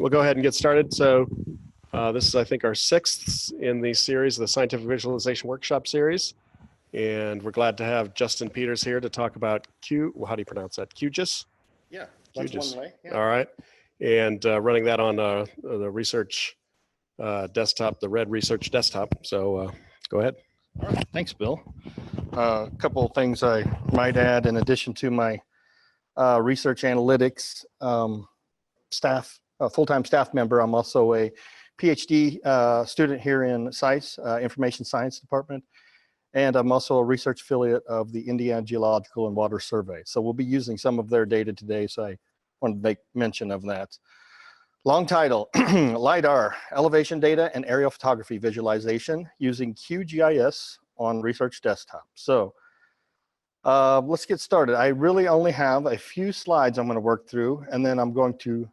we'll go ahead and get started. So this is, I think, our sixth in the series, the Scientific Visualization Workshop series. And we're glad to have Justin Peters here to talk about how do you pronounce that? QGIS? Yeah, that's QGIS. one way. Yeah. All right. And running that on the research desktop, the Red Research desktop. So go ahead. All right, thanks, Bill. A couple of things I might add in addition to my research analytics staff, full-time staff member. I'm also a PhD student here in SICE, Information Science Department, and I'm also a research affiliate of the Indiana Geological and Water Survey. So we'll be using some of their data today, so I wanted to make mention of that. Long title, LIDAR, Elevation Data and Aerial Photography Visualization using QGIS on Research Desktop. So let's get started. I really only have a few slides I'm going to work through, and then I'm going to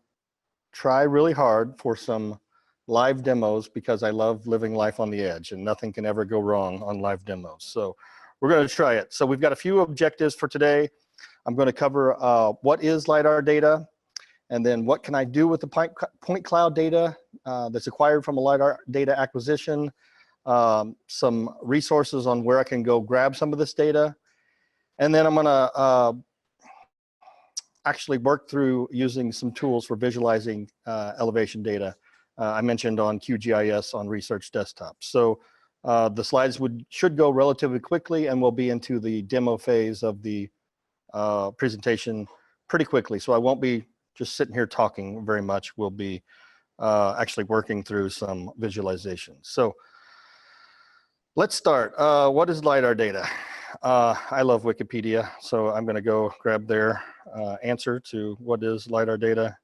try really hard for some live demos because I love living life on the edge and nothing can ever go wrong on live demos. So we're going to try it. So we've got a few objectives for today. I'm going to cover what is LIDAR data, and then what can I do with the point cloud data that's acquired from a LIDAR data acquisition, some resources on where I can go grab some of this data. And then I'm gonna actually work through using some tools for visualizing elevation data I mentioned on QGIS on Research Desktop. So the slides should go relatively quickly, and we'll be into the demo phase of the presentation pretty quickly. So I won't be just sitting here talking very much. We'll be actually working through some visualization. So let's start. What is LIDAR data? I love Wikipedia, so I'm going to go grab their answer to what is LIDAR data.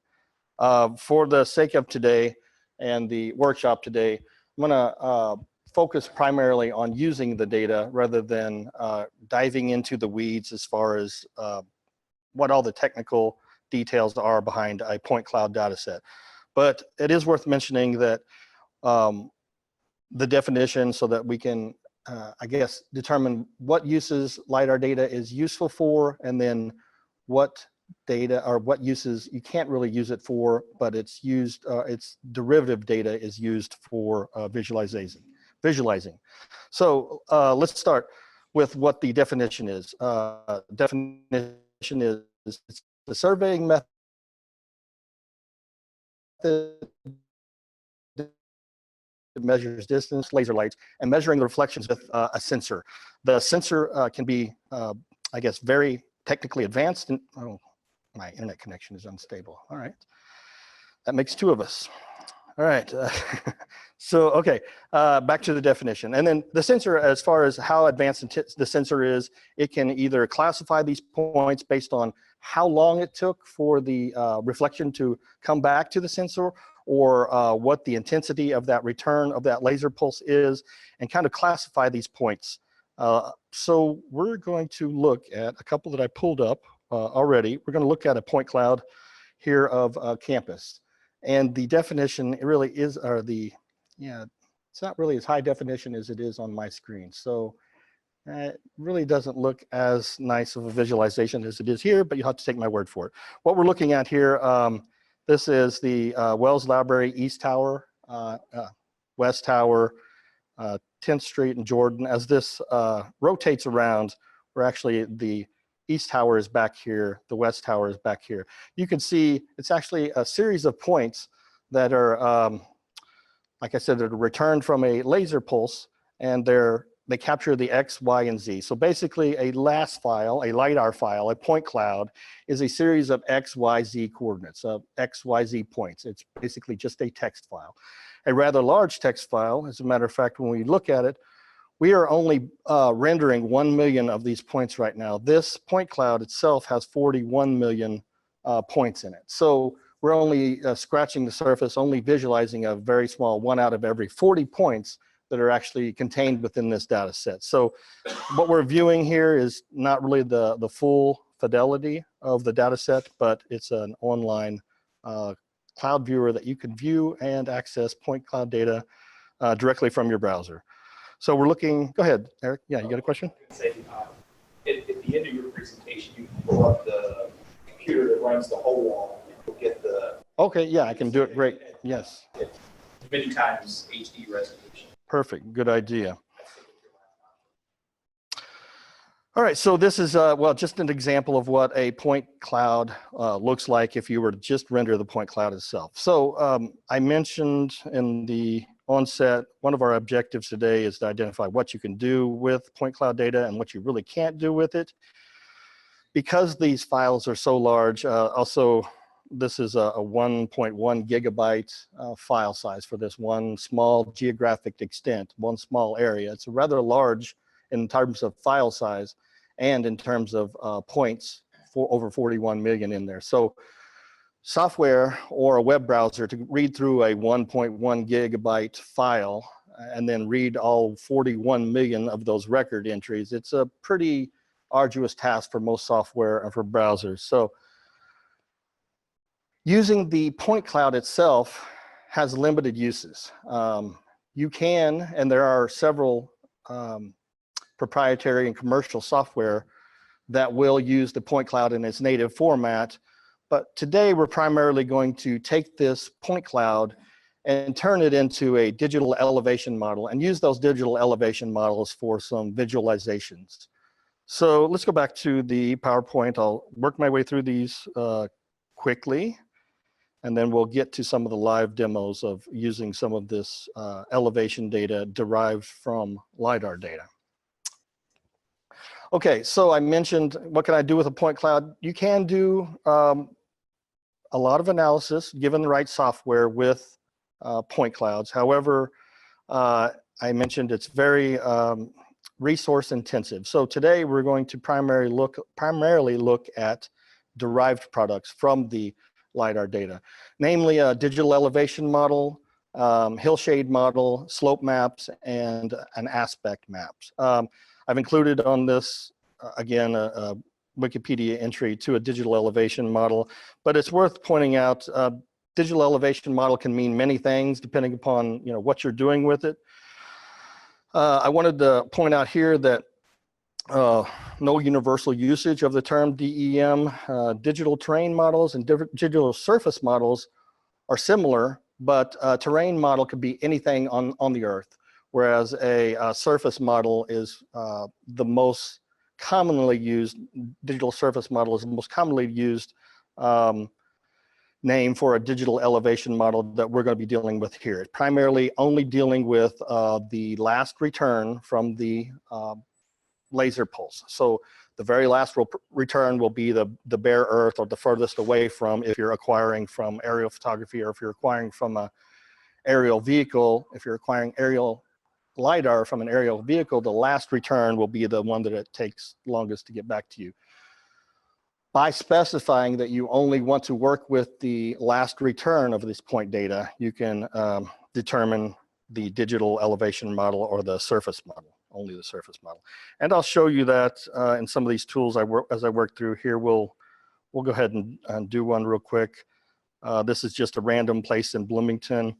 For the sake of today and the workshop today, I'm going to focus primarily on using the data rather than diving into the weeds as far as what all the technical details are behind a point cloud data set. But it is worth mentioning that the definition so that we can, I guess, determine what uses LIDAR data is useful for, and then what data or what uses you can't really use it for, but it's used, its derivative data is used for visualizing. So let's start with what the definition is. Definition is it's the surveying method measures distance, laser lights, and measuring the reflections with a sensor. The sensor can be, I guess, very technically advanced. And, oh, my internet connection is unstable. All right, that makes two of us. All right, so okay, back to the definition. And then the sensor, as far as how advanced the sensor is, it can either classify these points based on how long it took for the reflection to come back to the sensor, or what the intensity of that return of that laser pulse is, and kind of classify these points. So we're going to look at a couple that I pulled up already. We're going to look at a point cloud here of campus. And the definition, it really is, it's not really as high definition as it is on my screen. So it really doesn't look as nice of a visualization as it is here, but you'll have to take my word for it. What we're looking at here, this is the Wells Library East Tower, West Tower, 10th Street and Jordan. As this rotates around, we're actually, the East Tower is back here, the West Tower is back here. You can see it's actually a series of points that are, like I said, they're returned from a laser pulse, and they capture the X, Y, and Z. So basically a LAS file, a LIDAR file, a point cloud, is a series of X, Y, Z coordinates, of X, Y, Z points. It's basically just a text file. A rather large text file, as a matter of fact, when we look at it, we are only rendering 1 million of these points right now. This point cloud itself has 41 million points in it. So we're only scratching the surface, only visualizing a very small 1 out of every 40 points that are actually contained within this data set. So what we're viewing here is not really the full fidelity of the data set, but it's an online cloud viewer that you can view and access point cloud data directly from your browser. So we're looking, go ahead, Eric. Yeah, you got a question? Say, at the end of your presentation, you pull up the computer that runs the whole wall, and you'll get the Okay, yeah, I can do it great. Yes, It's many times HD resolution. perfect, good idea. All right, so this is, well, just an example of what a point cloud looks like if you were to just render the point cloud itself. So I mentioned in the onset, one of our objectives today is to identify what you can do with point cloud data and what you really can't do with it. Because these files are so large, also, this is a 1.1 gigabyte file size for this one small geographic extent, one small area. It's rather large in terms of file size and in terms of points, for over 41 million in there. So software or a web browser to read through a 1.1 gigabyte file and then read all 41 million of those record entries, it's a pretty arduous task for most software and for browsers. So using the point cloud itself has limited uses. You can, and there are several proprietary and commercial software that will use the point cloud in its native format. But today we're primarily going to take this point cloud and turn it into a digital elevation model and use those digital elevation models for some visualizations. So let's go back to the PowerPoint. I'll work my way through these quickly, and then we'll get to some of the live demos of using some of this elevation data derived from lidar data. Okay, so I mentioned, what can I do with a point cloud? You can do a lot of analysis given the right software with point clouds. However, I mentioned it's very resource intensive. So today we're going to primarily look at derived products from the lidar data, namely a digital elevation model, hillshade model, slope maps, and an aspect maps. I've included on this, again, a Wikipedia entry to a digital elevation model, but it's worth pointing out digital elevation model can mean many things depending upon what you're doing with it. I wanted to point out here that no universal usage of the term DEM. Digital terrain models and digital surface models are similar, but a terrain model could be anything on the Earth, whereas a surface model is the most commonly used, digital surface model is the most commonly used name for a digital elevation model that we're going to be dealing with here. It's primarily only dealing with the last return from the laser pulse. So the very last return will be the bare earth or the furthest away from, if you're acquiring from aerial photography, or if you're acquiring from a aerial vehicle. If you're acquiring aerial lidar from an aerial vehicle, the last return will be the one that it takes longest to get back to you. By specifying that you only want to work with the last return of this point data, you can determine the digital elevation model or the surface model, only the surface model. And I'll show you that in some of these tools as I work through here. We'll go ahead and do one real quick. This is just a random place in Bloomington.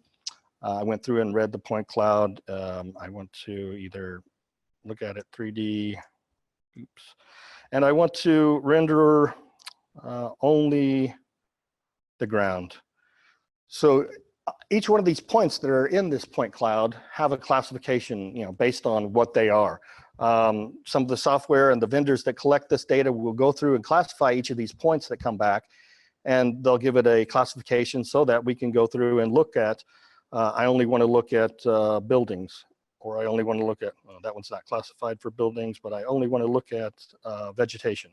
I went through and read the point cloud. I want to either look at it 3D, oops, and I want to render only the ground. So each one of these points that are in this point cloud have a classification, based on what they are. Some of the software and the vendors that collect this data will go through and classify each of these points that come back, and they'll give it a classification so that we can go through and look at, I only want to look at buildings, or I only want to look at, well, that one's not classified for buildings, but I only want to look at vegetation,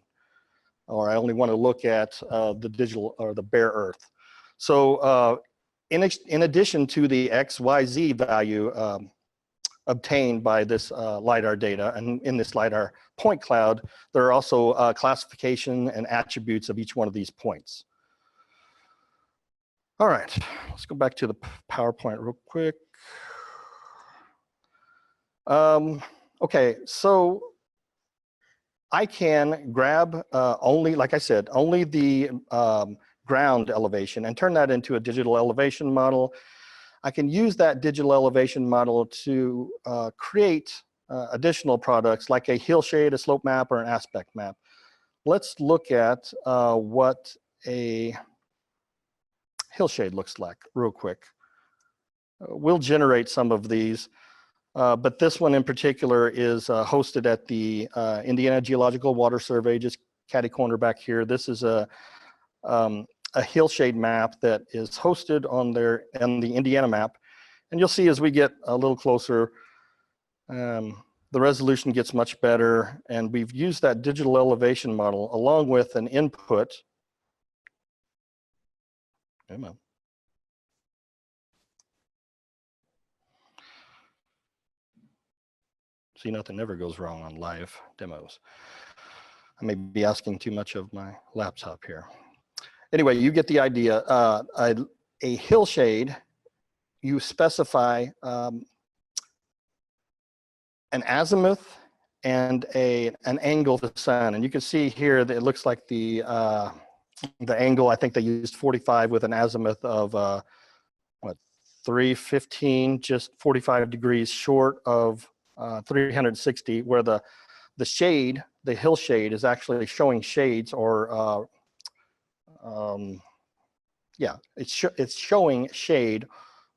or I only want to look at the digital or the bare earth. So in addition to the XYZ value obtained by this lidar data, and in this lidar point cloud, there are also classification and attributes of each one of these points. All right, let's go back to the PowerPoint real quick. Okay, so I can grab only, like I said, only the ground elevation and turn that into a digital elevation model. I can use that digital elevation model to create additional products like a hillshade, a slope map, or an aspect map. Let's look at what a hillshade looks like real quick. We'll generate some of these, but this one in particular is hosted at the Indiana Geological Water Survey, just catty corner back here. This is a hillshade map that is hosted on the Indiana map. And you'll see as we get a little closer, the resolution gets much better, and we've used that digital elevation model along with an input. Come on. See, nothing ever goes wrong on live demos. I may be asking too much of my laptop here. Anyway, you get the idea. A hillshade, you specify an azimuth and an angle to the sun. And you can see here that it looks like the angle, I think they used 45 with an azimuth of what, 315, just 45 degrees short of 360, where the shade, the hillshade, is actually showing shades, or yeah, it's showing shade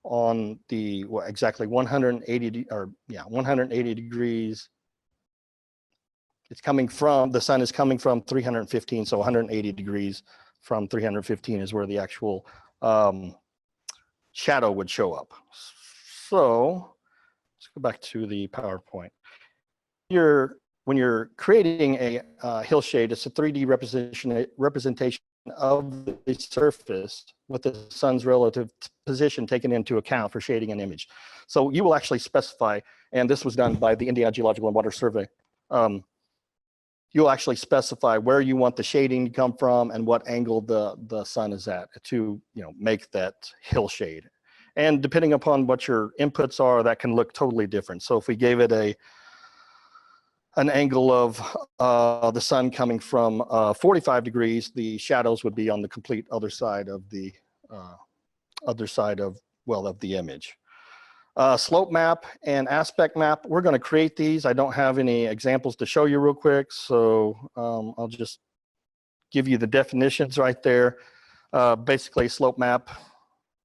on the exactly 180 or yeah 180 degrees. It's coming from, the sun is coming from 315, so 180 degrees from 315 is where the actual shadow would show up. So let's go back to the PowerPoint. When you're creating a hillshade, it's a 3D representation of the surface with the sun's relative position taken into account for shading an image. So you will actually specify, and this was done by the Indiana Geological and Water Survey, you'll actually specify where you want the shading to come from and what angle the sun is at to make that hillshade. And depending upon what your inputs are, that can look totally different. So if we gave it an angle of the sun coming from 45 degrees, the shadows would be on the complete other side of the image. Slope map and aspect map, we're going to create these. I don't have any examples to show you real quick, so I'll just give you the definitions right there. Basically, slope map,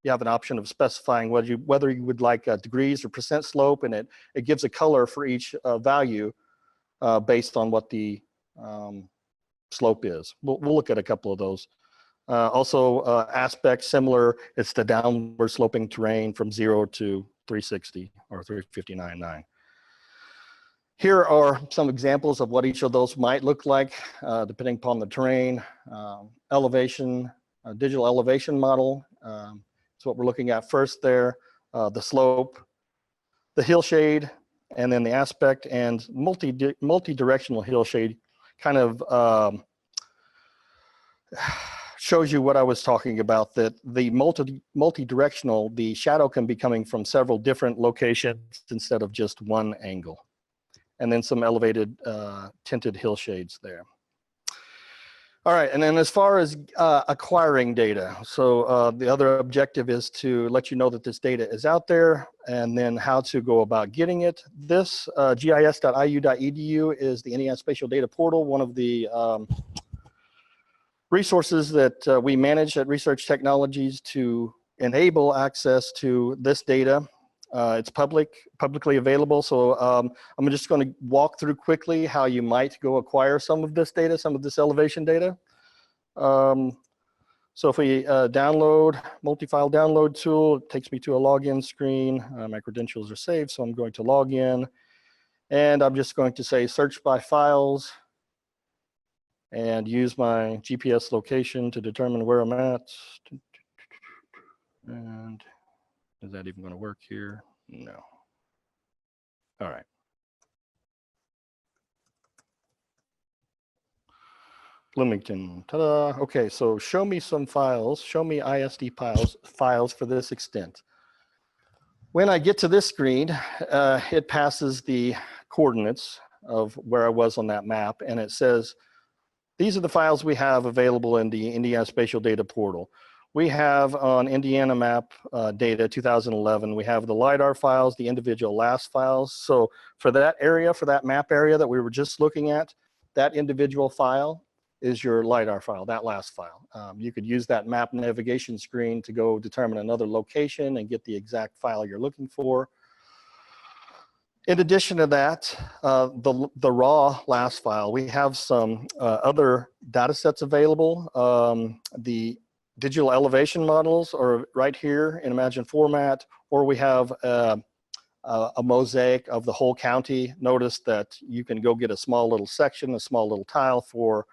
you have an option of specifying whether you would like degrees or percent slope, and it gives a color for each value based on what the slope is. We'll look at a couple of those. Also, aspect, similar, it's the downward sloping terrain from 0 to 360 or 359.9. Here are some examples of what each of those might look like, depending upon the terrain. Elevation, digital elevation model. That's what we're looking at first there. The slope, the hillshade, and then the aspect, and multi-directional hillshade kind of shows you what I was talking about, that the multi-directional, the shadow can be coming from several different locations instead of just one angle. And then some elevated tinted hillshades there. All right, and then as far as acquiring data, so the other objective is to let you know that this data is out there, and then how to go about getting it. This gis.iu.edu is the Indiana Spatial Data Portal, one of the resources that we manage at Research Technologies to enable access to this data. It's publicly available, so I'm just going to walk through quickly how you might go acquire some of this data, some of this elevation data. So if we download, multi-file download tool, it takes me to a login screen. My credentials are saved, so I'm going to log in. And I'm just going to say search by files and use my GPS location to determine where I'm at. And is that even going to work here? No. All right. Bloomington, ta-da. Okay, so show me some files, show me ISD files for this extent. When I get to this screen, it passes the coordinates of where I was on that map, and it says, these are the files we have available in the Indiana Spatial Data Portal. We have on Indiana map data 2011, we have the lidar files, the individual LAS files. So for that area, for that map area that we were just looking at, that individual file is your LiDAR file, that last file. You could use that map navigation screen to go determine another location and get the exact file you're looking for. In addition to that, the raw last file, we have some other data sets available. The digital elevation models are right here in Imagine format, or we have a mosaic of the whole county. Notice that you can go get a small little section, a small little tile for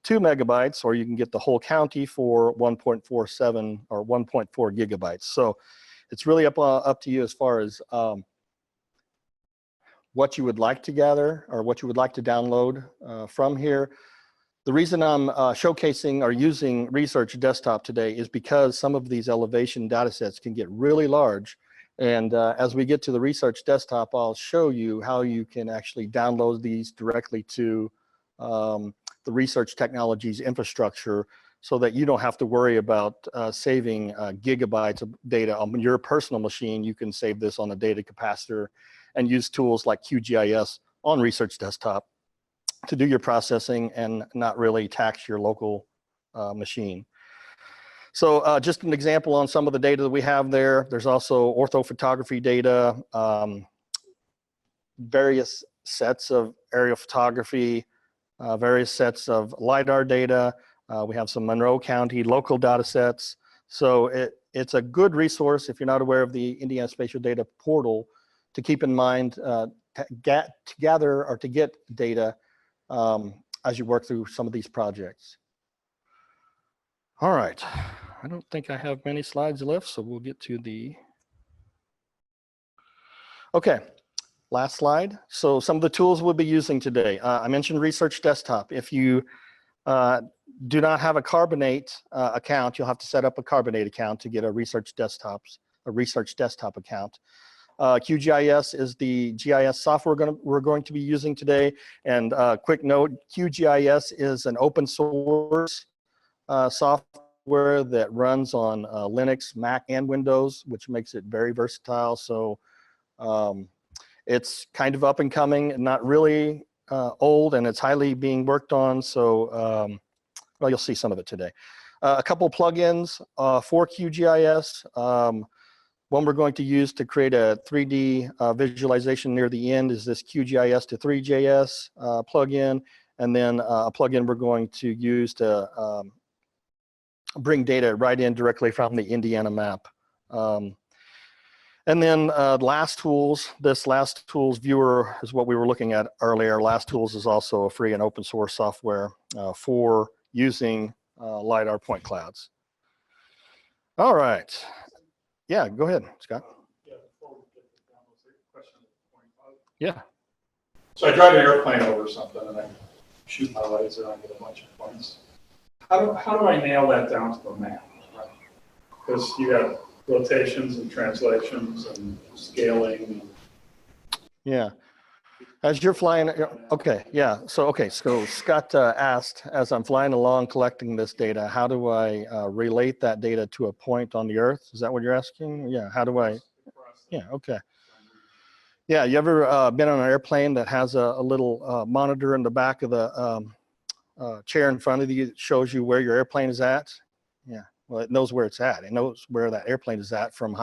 2 megabytes, or you can get the whole county for 1.47 or 1.4 gigabytes. So it's really up to you as far as what you would like to gather or what you would like to download from here. The reason I'm showcasing or using Research Desktop today is because some of these elevation data sets can get really large. And as we get to the Research Desktop, I'll show you how you can actually download these directly to the Research Technologies infrastructure so that you don't have to worry about saving gigabytes of data on your personal machine. You can save this on a data capacitor and use tools like QGIS on Research Desktop to do your processing and not really tax your local machine. So just an example on some of the data that we have there. There's also orthophotography data, various sets of aerial photography, various sets of LiDAR data. We have some Monroe County local data sets. So it's a good resource if you're not aware of the Indiana Spatial Data Portal to keep in mind to gather or to get data as you work through some of these projects. All right, I don't think I have many slides left, so we'll get to the, okay, last slide. So some of the tools we'll be using today. I mentioned Research Desktop. If you do not have a Carbonate account, you'll have to set up a Carbonate account to get a Research Desktop account. QGIS is the GIS software we're going to be using today. And quick note, QGIS is an open source software that runs on Linux, Mac, and Windows, which makes it very versatile. So it's kind of up and coming, and not really old, and it's highly being worked on. So well, you'll see some of it today. A couple plugins for QGIS. One we're going to use to create a 3D visualization near the end is this QGIS to 3JS plugin, and then a plugin we're going to use to bring data right in directly from the Indiana map. And then Last Tools, this Last Tools viewer is what we were looking at earlier. Last Tools is also a free and open source software for using LiDAR point clouds. All right. Yeah, go ahead, Scott. Yeah, before we get to the downloads, a question at the point. Yeah. So I drive an airplane over something and I shoot my laser and I get a bunch of points. How do I nail that down to the map? Because you got rotations and translations and scaling. Yeah. As you're flying, okay, yeah. So Scott asked, as I'm flying along collecting this data, how do I relate that data to a point on the Earth? Is that what you're asking? Yeah, how do I? Yeah, okay. Yeah, you ever been on an airplane that has a little monitor in the back of the chair in front of you that shows you where your airplane is at? Yeah, well, it knows where it's at. It knows where that airplane is at from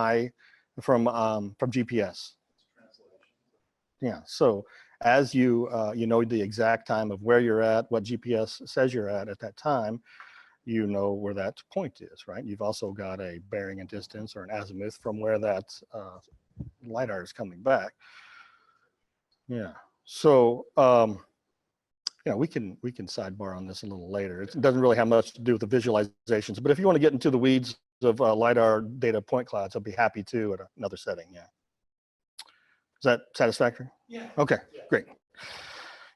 GPS. Yeah, so as you know the exact time of where you're at, what GPS says you're at that time, you know where that point is, right? You've also got a bearing and distance or an azimuth from where that LiDAR is coming back. Yeah, so you know, we can sidebar on this a little later. It doesn't really have much to do with the visualizations, but if you want to get into the weeds of LiDAR data point clouds, I'll be happy to at another setting. Yeah. Is that satisfactory? Yeah. Okay, great.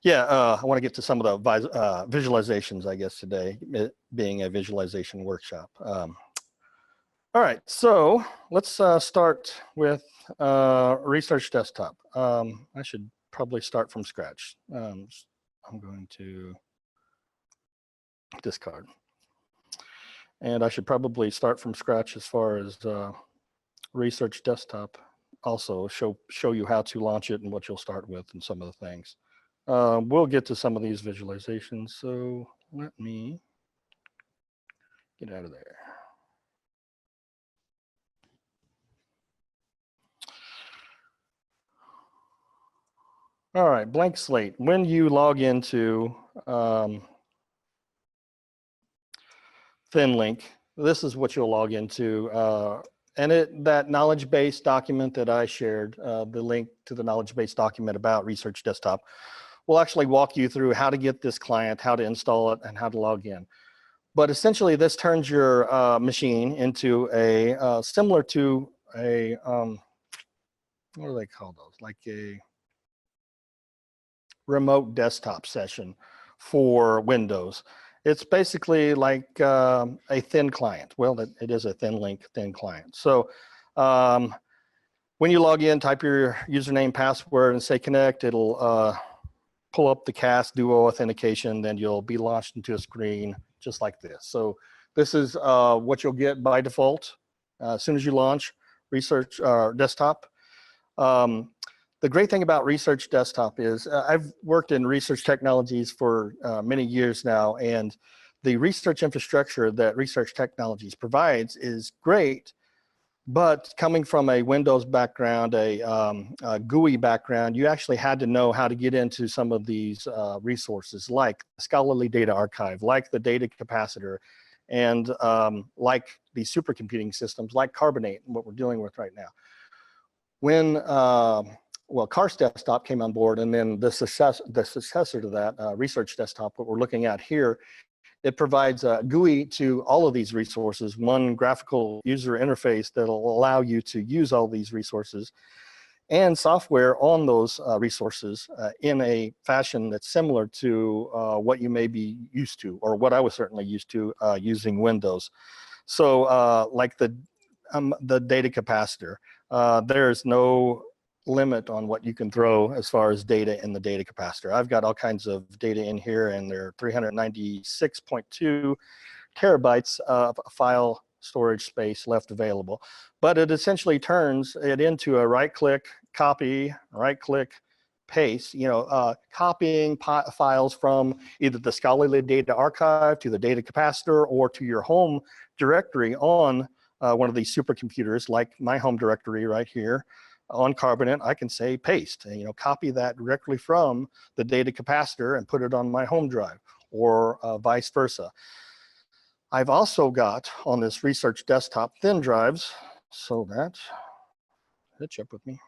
Yeah, I want to get to some of the visualizations, I guess, today, it being a visualization workshop. All right, so let's start with Research Desktop. I should probably start from scratch. I'm going to discard. And I should probably start from scratch as far as Research Desktop. Also show you how to launch it and what you'll start with and some of the things. We'll get to some of these visualizations. So let me get out of there. All right, blank slate. When you log into ThinLink, this is what you'll log into. And that knowledge base document that I shared, the link to the knowledge base document about Research Desktop, will actually walk you through how to get this client, how to install it, and how to log in. But essentially, this turns your machine into a similar to a, what do they call those? Like a remote desktop session for Windows. It's basically like a thin client. Well, it is a ThinLink thin client. So when you log in, type your username, password, and say connect, it'll pull up the CAS Duo authentication, then you'll be launched into a screen just like this. So this is what you'll get by default as soon as you launch Research Desktop. The great thing about Research Desktop is I've worked in research technologies for many years now, and the research infrastructure that Research Technologies provides is great, but coming from a Windows background, a GUI background, you actually had to know how to get into some of these resources like the Scholarly Data Archive, like the data capacitor, and like the supercomputing systems like Carbonate, what we're dealing with right now. When well, Cars Desktop came on board, and then the successor to that, Research Desktop, what we're looking at here, it provides a GUI to all of these resources, one graphical user interface that'll allow you to use all these resources, and software on those resources in a fashion that's similar to what you may be used to, or what I was certainly used to using Windows. So like the data capacitor, there's no limit on what you can throw as far as data in the data capacitor. I've got all kinds of data in here, and there are 396.2 terabytes of file storage space left available. But it essentially turns it into a right-click copy, right-click paste, copying files from either the Scholarly Data Archive to the data capacitor or to your home directory on one of these supercomputers, like my home directory right here. On Carbonate, I can say paste, copy that directly from the data capacitor and put it on my home drive, or vice versa. I've also got on this Research Desktop thin drives, so that, hitch up with me.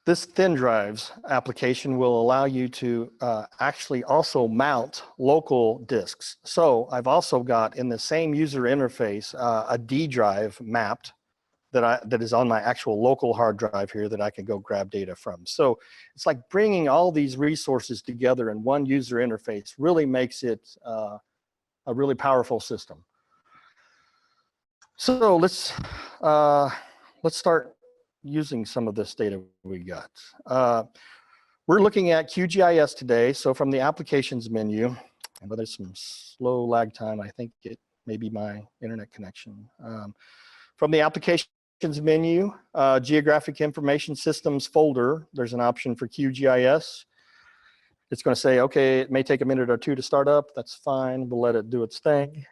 This thin drives application will allow you to actually also mount local disks. So I've also got in the same user interface a D drive mapped that is on my actual local hard drive here that I can go grab data from. So it's like bringing all these resources together in one user interface really makes it a really powerful system. So let's start using some of this data we got. We're looking at QGIS today. So from the applications menu, and there's some slow lag time, I think it may be my internet connection. From the applications menu, geographic information systems folder, there's an option for QGIS. It's going to say, okay, it may take a minute or two to start up. That's fine. We'll let it do its thing.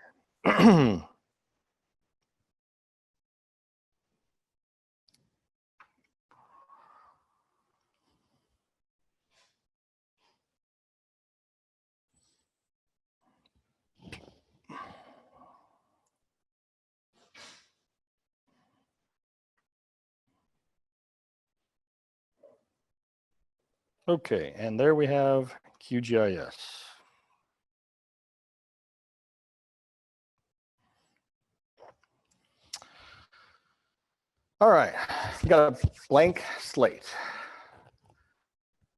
Okay, and there we have QGIS. All right, we got a blank slate.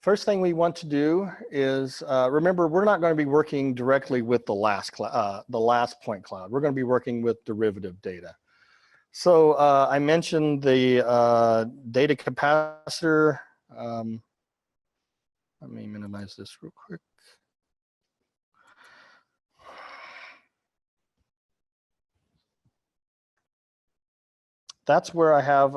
First thing we want to do is, remember, we're not going to be working directly with the last point cloud. We're going to be working with derivative data. So I mentioned the data capacitor. Let me minimize this real quick. that's where I have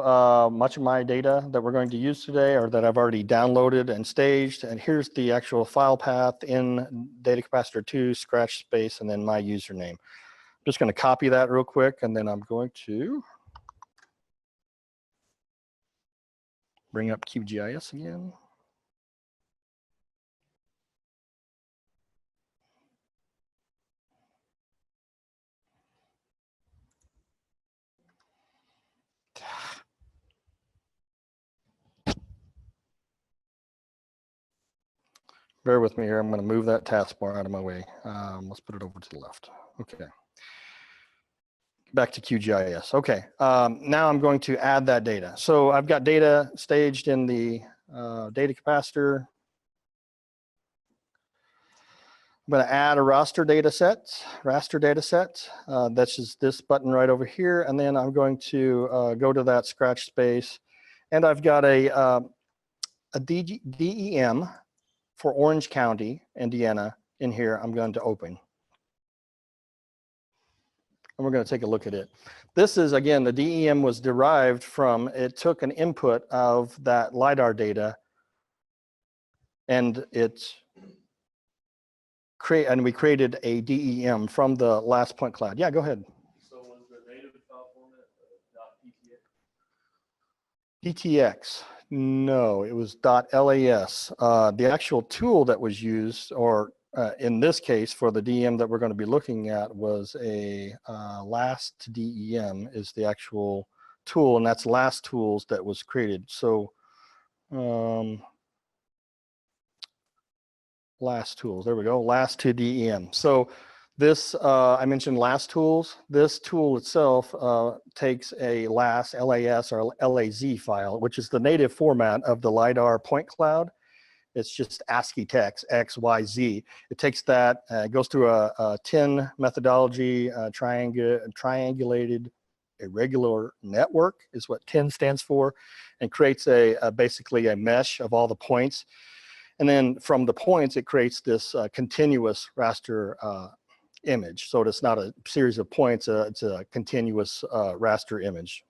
much of my data that we're going to use today, or that I've already downloaded and staged. And here's the actual file path in data capacitor 2, scratch space, and then my username. I'm just going to copy that real quick, and then I'm going to bring up QGIS again. Bear with me here. I'm going to move that taskbar out of my way. Let's put it over to the left. Okay. Back to QGIS. Okay. Now I'm going to add that data. So I've got data staged in the data capacitor. I'm going to add a raster data set. That's just this button right over here. And then I'm going to go to that scratch space. And I've got a DEM for Orange County, Indiana, in here. I'm going to open. And we're going to take a look at it. This is, again, the DEM was derived from, it took an input of that lidar data, and we created a DEM from the last point cloud. Yeah, go ahead. So was the native file format PTX. No, it was .las. The actual tool that was used, or in this case for the DEM that we're going to be looking at, was a last DEM is the actual tool, and that's last tools that was created. So last tools, there we go, last to DEM. So this, I mentioned last tools. This tool itself takes a LAS or LAZ file, which is the native format of the LiDAR point cloud. It's just ASCII text, X, Y, Z. It takes that, goes through a TIN methodology, triangulated irregular network is what TIN stands for, and creates basically a mesh of all the points. And then from the points, it creates this continuous raster image. So it's not a series of points, it's a continuous raster image.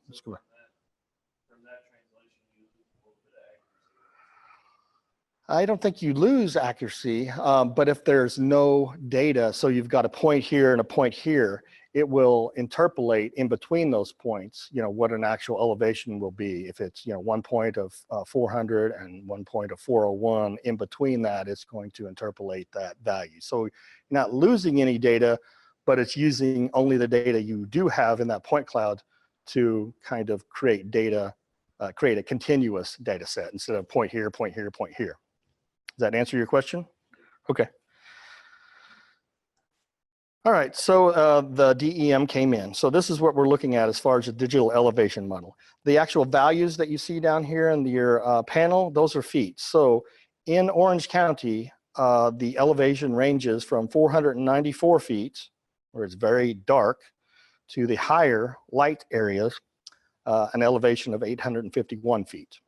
from that translation, you lose a little bit of accuracy. I don't think you lose accuracy, but if there's no data, so you've got a point here and a point here, it will interpolate in between those points, what an actual elevation will be. If it's, 1 point of 400 and 1 point of 401, in between that, it's going to interpolate that value. So you're not losing any data, but it's using only the data you do have in that point cloud to kind of create data, create a continuous data set instead of point here, point here, point here. Does that answer your question? Okay. All right, so the DEM came in. So this is what we're looking at as far as the digital elevation model. The actual values that you see down here in your panel, those are feet. So in Orange County, the elevation ranges from 494 feet, where it's very dark, to the higher light areas, an elevation of 851 feet.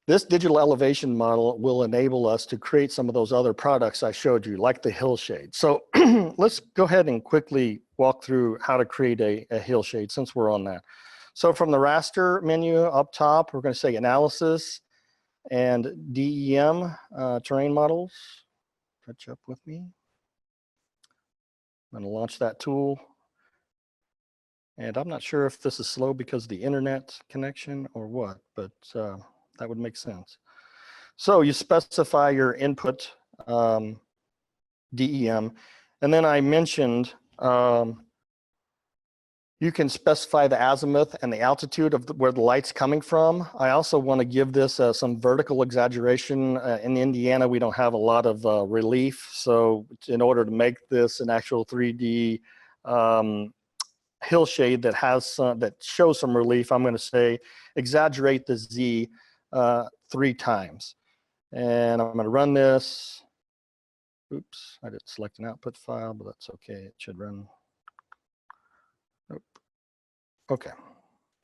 This digital elevation model will enable us to create some of those other products I showed you, like the hillshade. So let's go ahead and quickly walk through how to create a hillshade since we're on that. So from the raster menu up top, we're going to say analysis and DEM terrain models. Catch up with me. I'm going to launch that tool. And I'm not sure if this is slow because of the internet connection or what, but that would make sense. So you specify your input DEM, and then I mentioned you can specify the azimuth and the altitude of where the light's coming from. I also want to give this some vertical exaggeration. In Indiana, we don't have a lot of relief, so in order to make this an actual 3D hillshade that has that shows some relief, I'm going to say exaggerate the Z 3 times. And I'm going to run this. Oops, I didn't select an output file, but that's okay. It should run. Nope. Okay,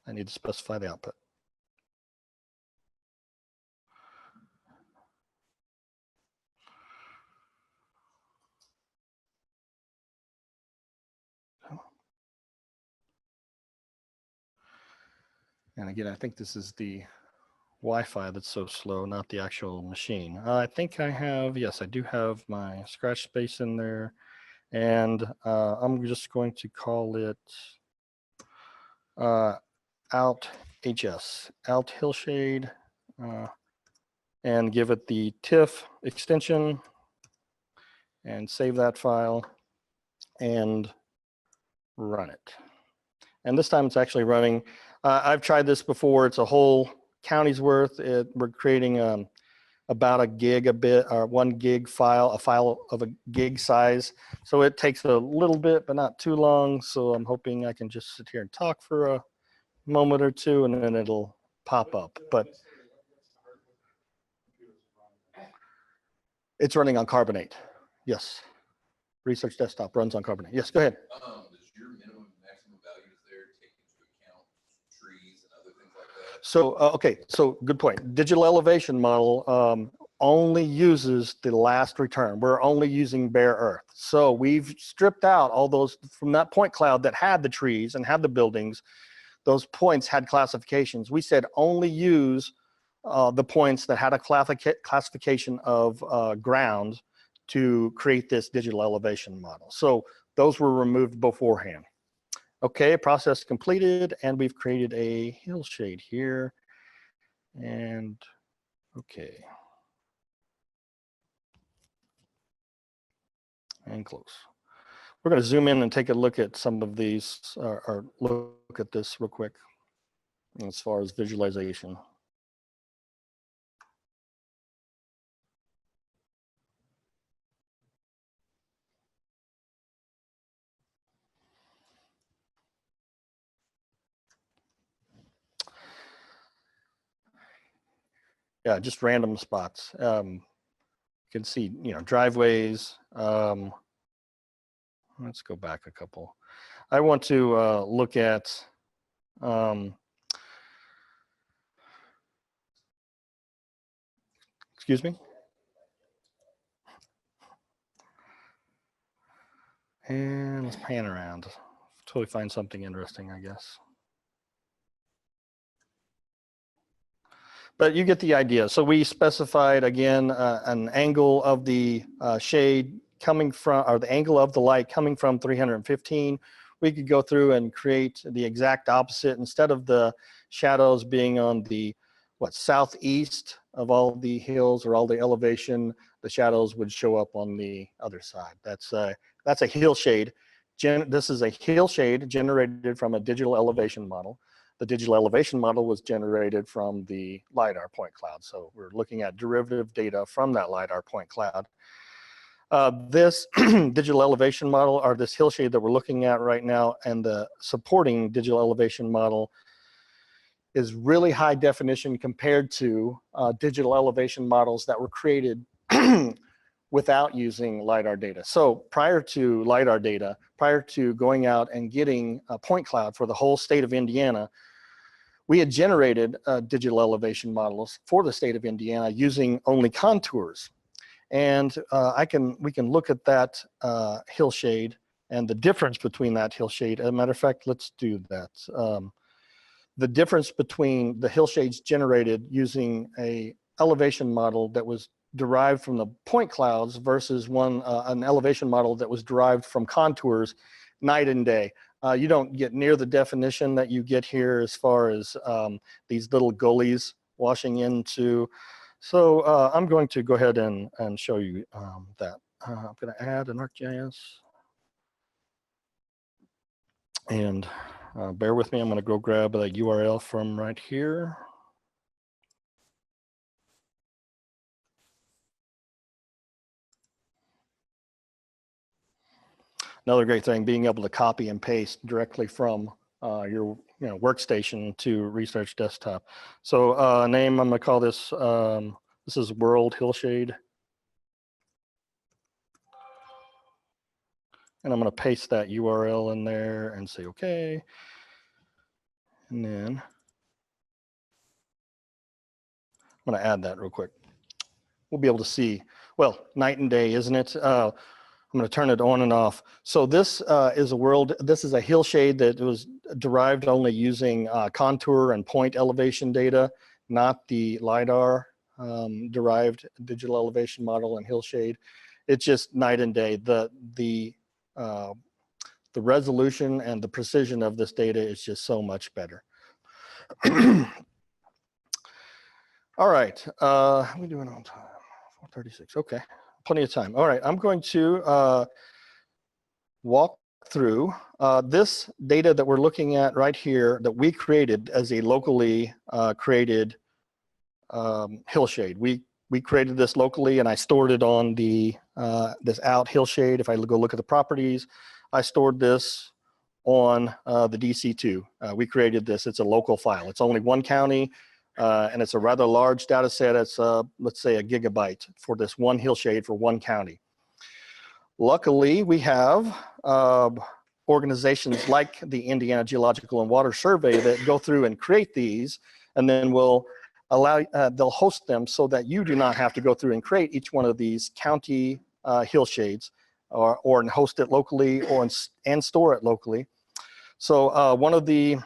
I need to specify the output. And again, I think this is the Wi-Fi that's so slow, not the actual machine. I think I have, yes, I do have my scratch space in there. And I'm just going to call it out HS, out hillshade, and give it the TIFF extension and save that file and run it. And this time it's actually running. I've tried this before. It's a whole county's worth. We're creating about a gig a bit, or 1 gig file, a file of a gig size. So it takes a little bit, but not too long. So I'm hoping I can just sit here and talk for a moment or two, and then it'll pop up. But it's running on Carbonate. Yes. Research Desktop runs on Carbonate. Yes, go ahead. Does your minimum and maximum values there take into account trees and other things like that? So, okay, so good point. Digital elevation model only uses the last return. We're only using bare earth. So we've stripped out all those from that point cloud that had the trees and had the buildings. Those points had classifications. We said only use the points that had a classification of ground to create this digital elevation model. So those were removed beforehand. Okay, process completed, and we've created a hillshade here. And okay. And close. We're going to zoom in and take a look at some of these, or look at this real quick as far as visualization. Yeah, just random spots. You can see, driveways. Let's go back a couple. I want to look at, excuse me. And let's pan around. Totally find something interesting, I guess. But you get the idea. So we specified, again, an angle of the shade coming from, or the angle of the light coming from 315. We could go through and create the exact opposite. Instead of the shadows being on the, southeast of all the hills or all the elevation, the shadows would show up on the other side. That's a hillshade. This is a hillshade generated from a digital elevation model. The digital elevation model was generated from the lidar point cloud. So we're looking at derivative data from that lidar point cloud. This digital elevation model, or this hillshade that we're looking at right now, and the supporting digital elevation model is really high definition compared to digital elevation models that were created without using lidar data. So prior to lidar data, prior to going out and getting a point cloud for the whole state of Indiana, we had generated digital elevation models for the state of Indiana using only contours. And we can look at that hillshade and the difference between that hillshade. As a matter of fact, let's do that. The difference between the hillshades generated using a elevation model that was derived from the point clouds versus an elevation model that was derived from contours, night and day. You don't get near the definition that you get here as far as these little gullies washing into. So I'm going to go ahead and show you that. I'm going to add an ArcGIS. And bear with me, I'm going to go grab the URL from right here. Another great thing, being able to copy and paste directly from your workstation to Research Desktop. So name, I'm going to call this, this is World Hillshade. And I'm going to paste that URL in there and say, okay. And then I'm going to add that real quick. We'll be able to see, well, night and day, isn't it? I'm going to turn it on and off. So this is a hillshade that was derived only using contour and point elevation data, not the lidar derived digital elevation model and hillshade. It's just night and day. The resolution and the precision of this data is just so much better. All right, how are we doing on time? 4:36, okay, plenty of time. All right, I'm going to walk through this data that we're looking at right here that we created as a locally created hillshade. We created this locally and I stored it on the this out hillshade. If I go look at the properties, I stored this on the DC2. We created this, it's a local file. It's only one county and it's a rather large data set. It's let's say a gigabyte for this one hillshade for one county. Luckily, we have organizations like the Indiana Geological and Water Survey that go through and create these and then will allow, they'll host them so that you do not have to go through and create each one of these county hillshades or host it locally and store it locally. So one of the,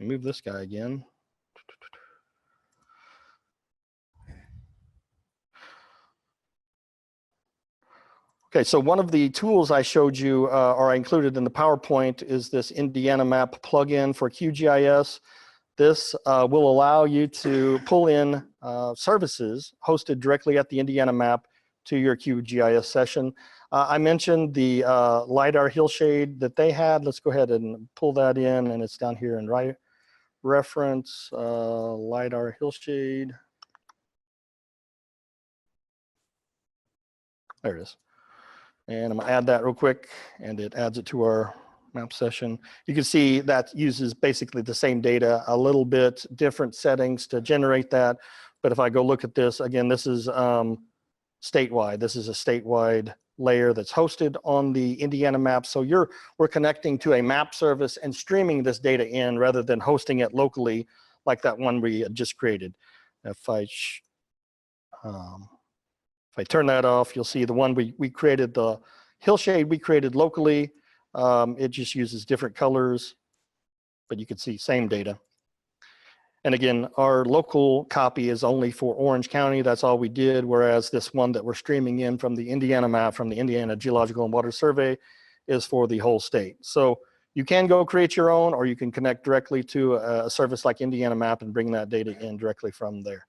move this guy again. Okay, so one of the tools I showed you or I included in the PowerPoint is this Indiana map plugin for QGIS. This will allow you to pull in services hosted directly at the Indiana map to your QGIS session. I mentioned the lidar hillshade that they had. Let's go ahead and pull that in, and it's down here in reference lidar hillshade. There it is. And I'm gonna add that real quick, and it adds it to our map session. You can see that uses basically the same data, a little bit different settings to generate that. But if I go look at this, again, this is statewide. This is a statewide layer that's hosted on the Indiana map. So we're connecting to a map service and streaming this data in rather than hosting it locally like that one we had just created. If I turn that off, you'll see the one we created, the hillshade we created locally. It just uses different colors, but you can see same data. And again, our local copy is only for Orange County. That's all we did. Whereas this one that we're streaming in from the Indiana map, from the Indiana Geological and Water Survey, is for the whole state. So you can go create your own, or you can connect directly to a service like Indiana Map and bring that data in directly from there.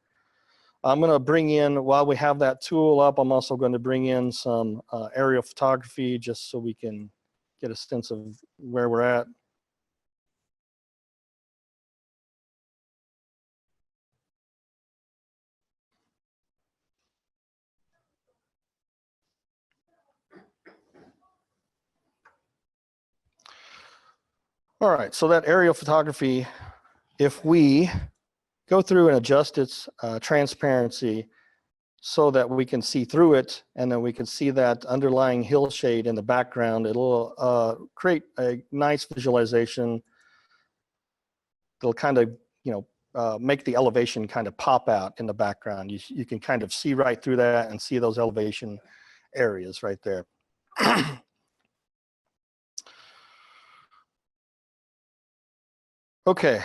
I'm going to bring in, while we have that tool up, I'm also going to bring in some aerial photography just so we can get a sense of where we're at. All right, so that aerial photography, if we go through and adjust its transparency so that we can see through it, and then we can see that underlying hillshade in the background, it'll create a nice visualization. It'll kind of, make the elevation kind of pop out in the background. You can kind of see right through that and see those elevation areas right there. Okay,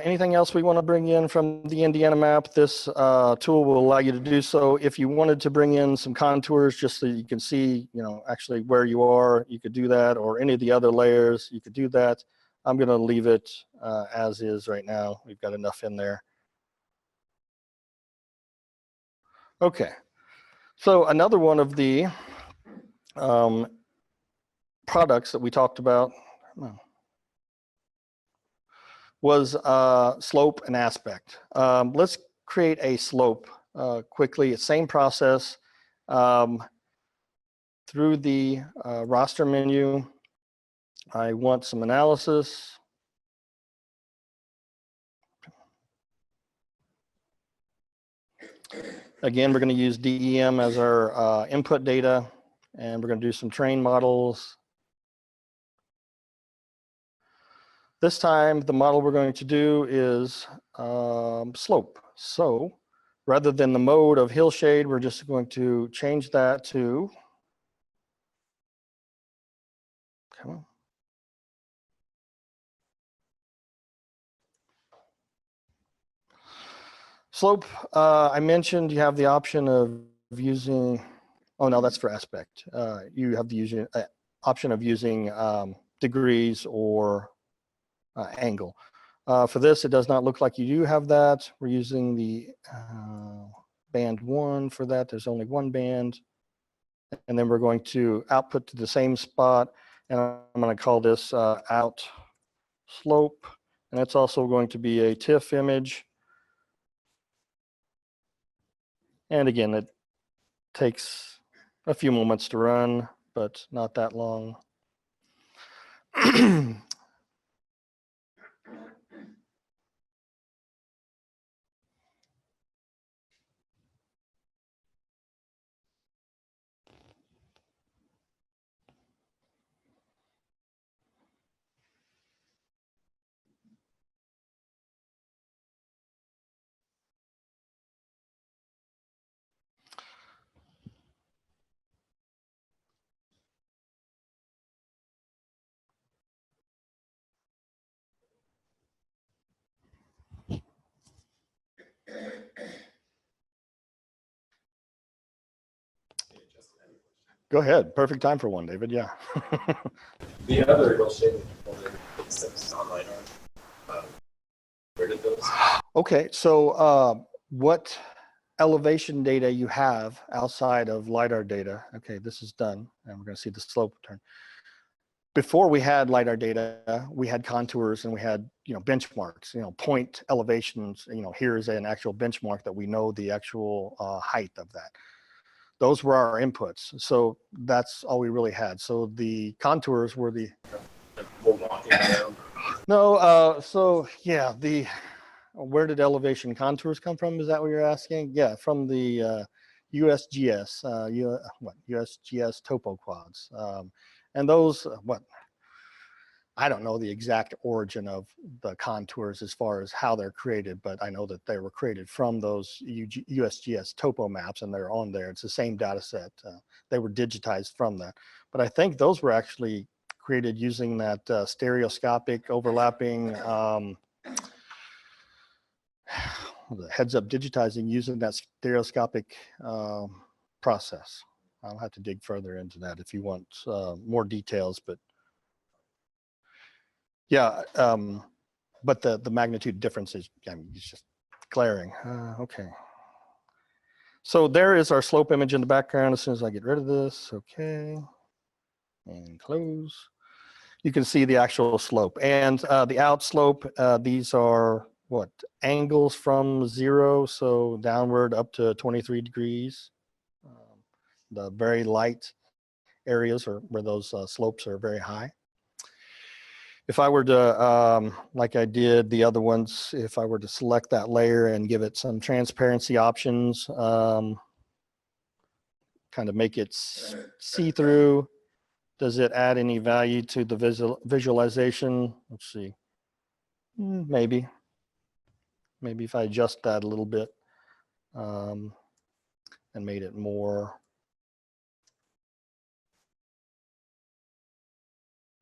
anything else we want to bring in from the Indiana map? This tool will allow you to do so. If you wanted to bring in some contours just so you can see, actually where you are, you could do that, or any of the other layers, you could do that. I'm going to leave it as is right now. We've got enough in there. Okay, so another one of the products that we talked about was slope and aspect. Let's create a slope quickly. Same process. Through the roster menu, I want some analysis. Again, we're going to use DEM as our input data, and we're going to do some train models. This time, the model we're going to do is slope. So rather than the mode of hillshade, we're just going to change that to, come on. Slope, I mentioned you have the option of using, oh no, that's for aspect. You have the option of using degrees or angle. For this, it does not look like you do have that. We're using the band 1 for that. There's only one band. And then we're going to output to the same spot. And I'm going to call this out slope. And it's also going to be a TIFF image. And again, it takes a few moments to run, but not that long. Go ahead. Perfect time for one, David. Yeah. The other hillshade datasets on lidar, where did those? Okay, so what elevation data you have outside of LiDAR data? Okay, this is done, and we're going to see the slope turn. Before we had LiDAR data, we had contours and we had, benchmarks, point elevations. Here's an actual benchmark that we know the actual height of that. Those were our inputs. So that's all we really had. So the contours were the. We're walking around. No, so yeah, where did elevation contours come from? Is that what you're asking? Yeah, from the USGS, USGS topo quads. And those, I don't know the exact origin of the contours as far as how they're created, but I know that they were created from those USGS topo maps, and they're on there. It's the same data set. They were digitized from that. But I think those were actually created using that stereoscopic overlapping the heads-up digitizing using that stereoscopic process. I'll have to dig further into that if you want more details, but yeah, but the magnitude difference is, it's just glaring. Okay. So there is our slope image in the background. As soon as I get rid of this, okay, and close, you can see the actual slope and the out slope. These are what, angles from 0, so downward up to 23 degrees. The very light areas are where those slopes are very high. If I were to, like I did the other ones, if I were to select that layer and give it some transparency options, kind of make it see-through, does it add any value to the visualization? Let's see, maybe if I adjust that a little bit and made it more,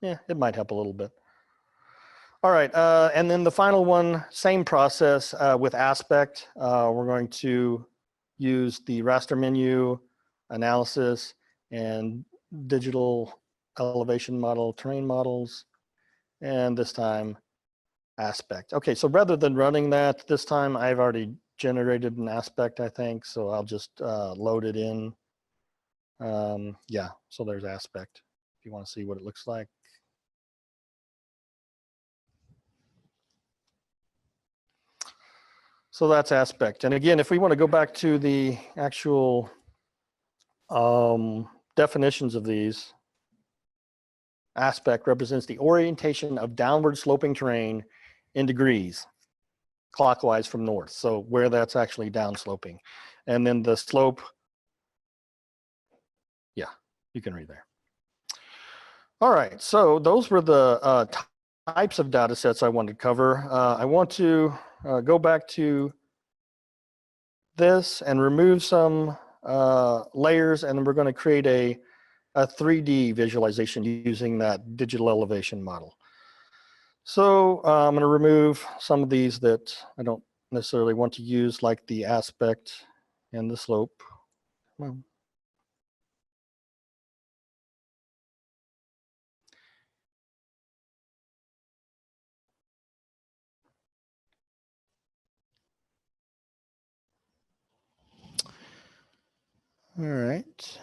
yeah, it might help a little bit. All right, and then the final one, same process with aspect. We're going to use the raster menu analysis and digital elevation model, terrain models, and this time aspect. Okay, so rather than running that this time, I've already generated an aspect, I think, so I'll just load it in. Yeah, so there's aspect if you want to see what it looks like. So that's aspect. And again, if we want to go back to the actual definitions of these, aspect represents the orientation of downward sloping terrain in degrees, clockwise from north. So where that's actually down sloping. And then the slope, yeah, you can read there. All right, so those were the types of data sets I wanted to cover. I want to go back to this and remove some layers, and then we're going to create a 3D visualization using that digital elevation model. So I'm going to remove some of these that I don't necessarily want to use, like the aspect and the slope. Come on. All right.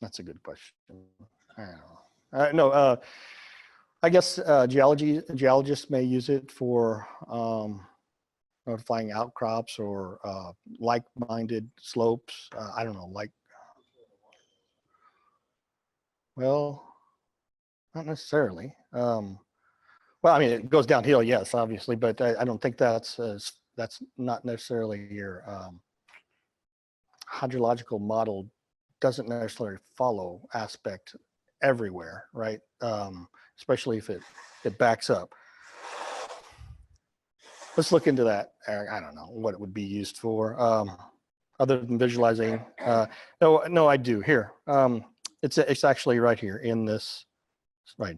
That's a good question. I don't know. No, I guess geologists may use it for notifying outcrops or like-minded slopes. I don't know, well, not necessarily. Well, I mean, it goes downhill, yes, obviously, but I don't think that's not necessarily your hydrological model doesn't necessarily follow aspect everywhere, right? Especially if it backs up. Let's look into that. I don't know what it would be used for, other than visualizing. No, I do. Here, it's actually right here in this, right.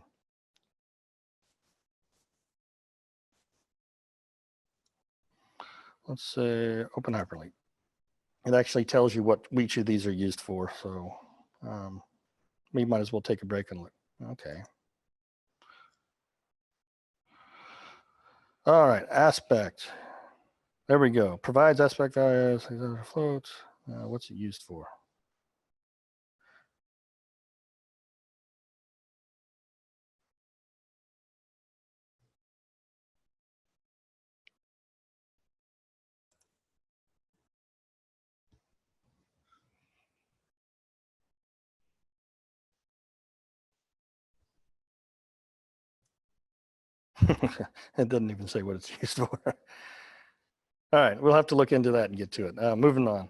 Let's say open hyperlink. It actually tells you what each of these are used for. So we might as well take a break and look. Okay. All right, aspect. There we go. Provides aspect values, floats. What's it used for? It doesn't even say what it's used for. All right, we'll have to look into that and get to it. Moving on.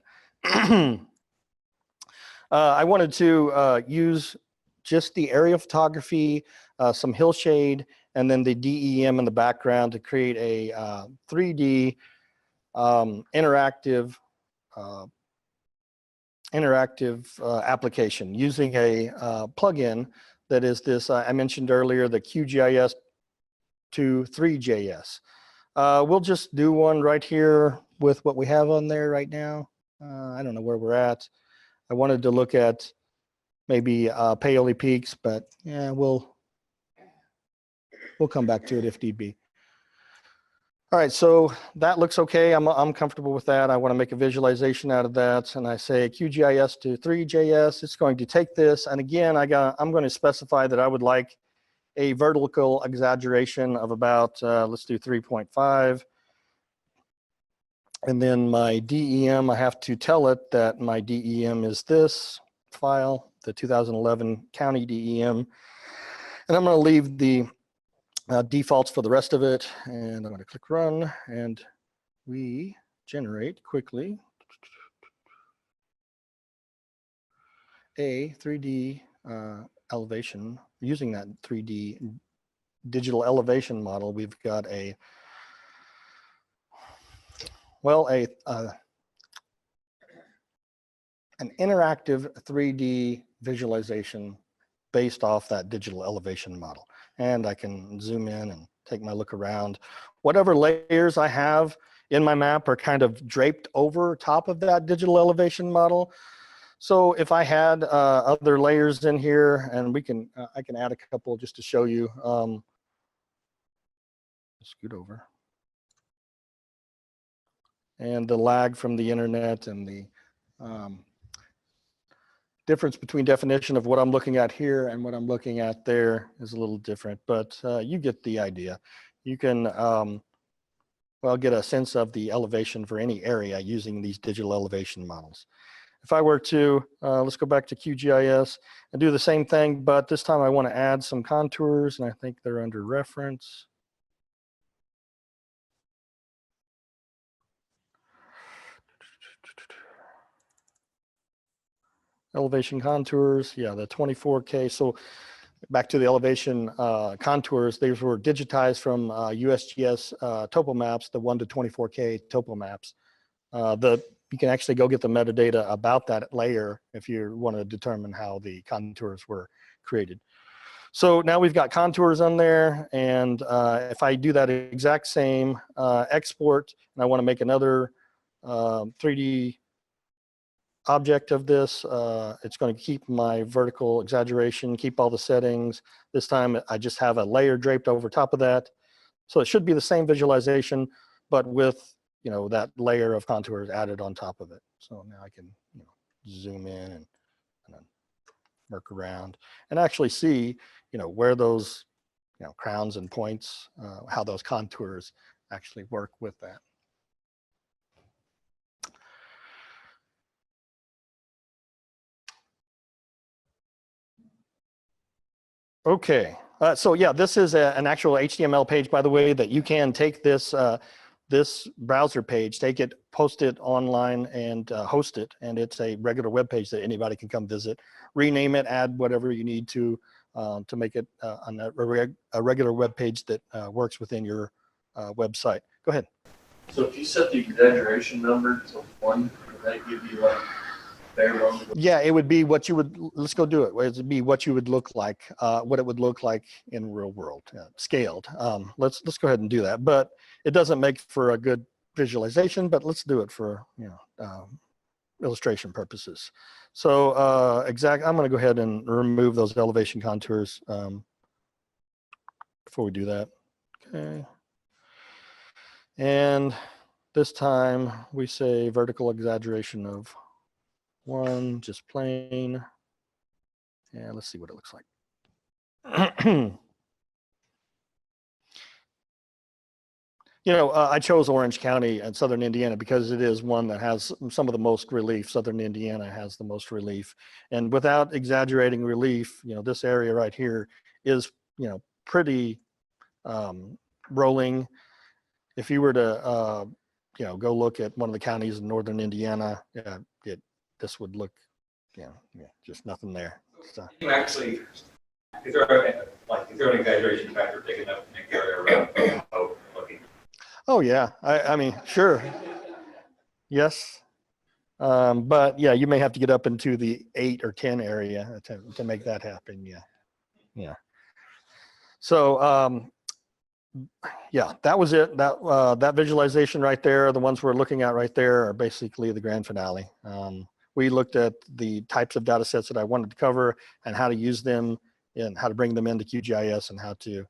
I wanted to use just the aerial photography, some hillshade, and then the DEM in the background to create a 3D interactive application using a plugin that is this, I mentioned earlier, the QGIS to 3JS. We'll just do one right here with what we have on there right now. I don't know where we're at. I wanted to look at maybe Paoli Peaks, but yeah, we'll come back to it if need be. All right, so that looks okay. I'm comfortable with that. I want to make a visualization out of that, and I say QGIS to 3JS. It's going to take this, and again, I'm going to specify that I would like a vertical exaggeration of about let's do 3.5, and then my DEM, I have to tell it that my DEM is this file, the 2011 county DEM, and I'm going to leave the defaults for the rest of it, and I'm going to click run, and we generate quickly a 3D elevation. Using that 3D digital elevation model, we've got an interactive 3D visualization based off that digital elevation model. And I can zoom in and take my look around. Whatever layers I have in my map are kind of draped over top of that digital elevation model. So if I had other layers in here, and I can add a couple just to show you. Scoot over. And the lag from the internet and the difference between definition of what I'm looking at here and what I'm looking at there is a little different, but you get the idea. You can, get a sense of the elevation for any area using these digital elevation models. If I were to, let's go back to QGIS and do the same thing, but this time I want to add some contours, and I think they're under reference. elevation contours. Yeah, the 24K. So back to the elevation contours, these were digitized from USGS topo maps, the 1 to 24K topo maps. You can actually go get the metadata about that layer if you want to determine how the contours were created. So now we've got contours on there, and if I do that exact same export, and I want to make another 3D object of this, it's going to keep my vertical exaggeration, keep all the settings. This time I just have a layer draped over top of that. So it should be the same visualization, but with, you know, that layer of contours added on top of it. So now I can, you know, zoom in and work around and actually see, you know, where those, you know, crowns and points, how those contours actually work with that. Okay, so yeah, this is an actual HTML page, by the way, that you can take this this browser page, take it, post it online, and host it, and it's a regular web page that anybody can come visit. Rename it, add whatever you need to make it a regular web page that works within your website. Go ahead. So if you set the exaggeration number to 1, would that give you like bare bones? Yeah, it would be what you would, let's go do it. It would be what you would look like, what it would look like in real world, scaled. Let's go ahead and do that. But it doesn't make for a good visualization, but let's do it for, you know, illustration purposes. So I'm going to go ahead and remove those elevation contours before we do that. Okay. And this time we say vertical exaggeration of 1, just plain. And let's see what it looks like. You know, I chose Orange County and Southern Indiana because it is one that has some of the most relief. Southern Indiana has the most relief. And without exaggerating relief, you know, this area right here is, you know, pretty rolling. If you were to, you know, go look at one of the counties in Northern Indiana, this would look, you know, just nothing there. So. You actually, if there an exaggeration factor big enough to make the area around looking. Oh yeah, I mean, sure. Yes. But yeah, you may have to get up into the 8 or 10 area to make that happen. Yeah. Yeah. So, yeah, that was it. That visualization right there, the ones we're looking at right there are basically the grand finale. We looked at the types of data sets that I wanted to cover and how to use them and how to bring them into QGIS and how to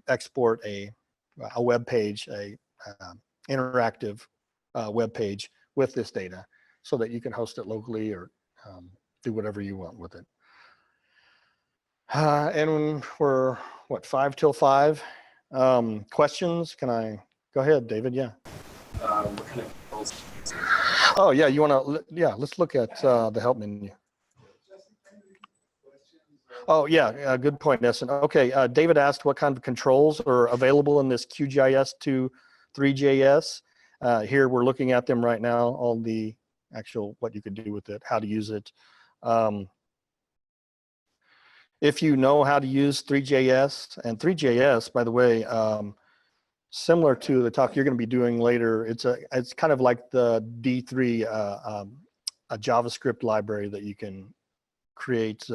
export a web page, interactive web page with this data so that you can host it locally or do whatever you want with it. And we're, what, 5 till 5? Questions? Can I go ahead, David? Yeah. What kind of controls? Oh, yeah, you want to, yeah, let's look at the help menu. Oh, yeah, good point, Essen. Okay, David asked what kind of controls are available in this QGIS to 3JS. Here we're looking at them right now, all the actual, what you could do with it, how to use it. If you know how to use 3JS, and 3JS, by the way, similar to the talk you're going to be doing later, it's kind of like the D3, a JavaScript library that you can create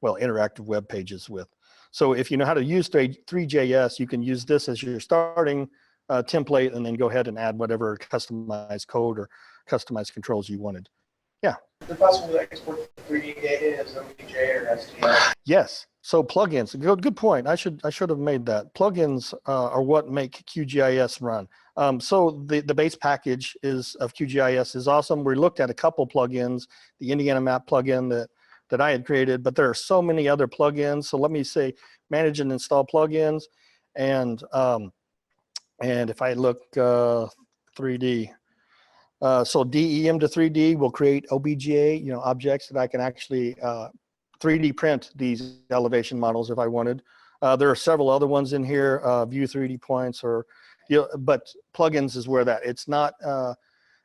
well, interactive web pages with. So if you know how to use 3JS, you can use this as your starting template and then go ahead and add whatever customized code or customized controls you wanted. Yeah. Is it possible to export 3D data as OBJ or STL? Yes. So plugins, good point. I should have made that. Plugins are what make QGIS run. So the base package of QGIS is awesome. We looked at a couple plugins, the Indiana Map plugin that I had created, but there are so many other plugins. So let me say manage and install plugins. And if I look 3D, so DEM to 3D will create OBJ, you know, objects that I can actually 3D print these elevation models if I wanted. There are several other ones in here, view 3D points, or, you know, but plugins is where that, it's not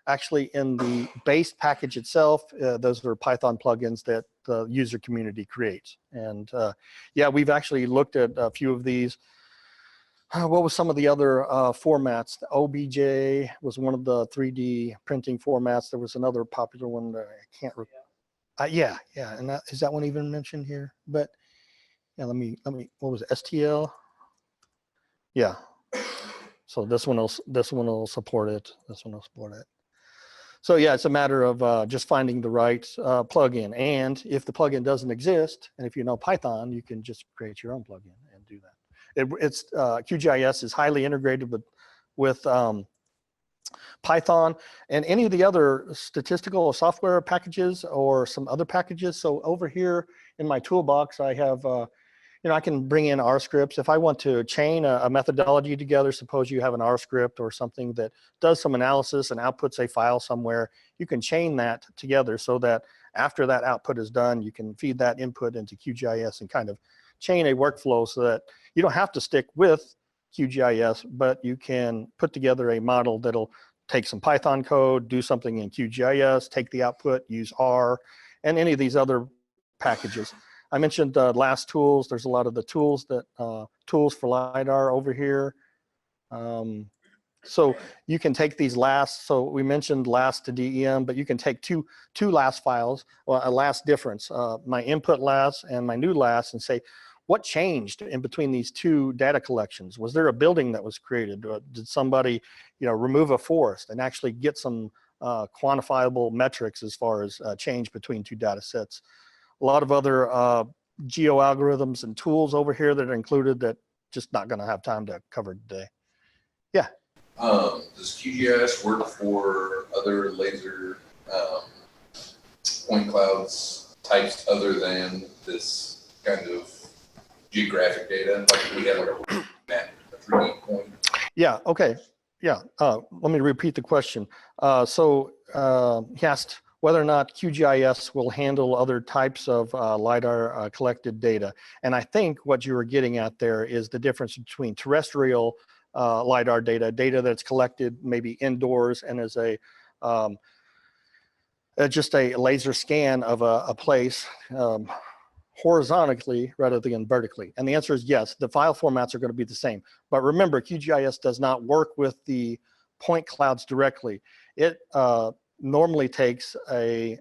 actually in the base package itself. Those are Python plugins that the user community creates. And yeah, we've actually looked at a few of these. What was some of the other formats? The OBJ was one of the 3D printing formats. There was another popular one that I can't remember. Yeah, and that, is that one even mentioned here? But yeah, let me, what was it, STL? Yeah. So this one will support it. This one will support it. So yeah, it's a matter of just finding the right plugin. And if the plugin doesn't exist, and if you know Python, you can just create your own plugin and do that. It's QGIS is highly integrated with Python and any of the other statistical software packages or some other packages. So over here in my toolbox, I have, I can bring in R scripts. If I want to chain a methodology together, suppose you have an R script or something that does some analysis and outputs a file somewhere, you can chain that together so that after that output is done, you can feed that input into QGIS and kind of chain a workflow so that you don't have to stick with QGIS, but you can put together a model that'll take some Python code, do something in QGIS, take the output, use R, and any of these other packages. I mentioned LAS tools. There's a lot of the tools that tools for lidar over here. So you can take these LAS. So we mentioned LAS to DEM, but you can take two LAS files, well, a LAS difference, my input LAS and my new LAS, and say, what changed in between these two data collections? Was there a building that was created? Did somebody, remove a forest and actually get some quantifiable metrics as far as change between two data sets? A lot of other geo algorithms and tools over here that are included that just not going to have time to cover today. Yeah. Does QGIS work for other laser point clouds types other than this kind of geographic data? Like we have like a 3D point. Yeah. Okay. Yeah. Let me repeat the question. So he asked whether or not QGIS will handle other types of LiDAR collected data. And I think what you were getting at there is the difference between terrestrial LiDAR data that's collected maybe indoors and as just a laser scan of a place horizontally rather than vertically. And the answer is yes, the file formats are going to be the same. But remember, QGIS does not work with the point clouds directly. It normally takes and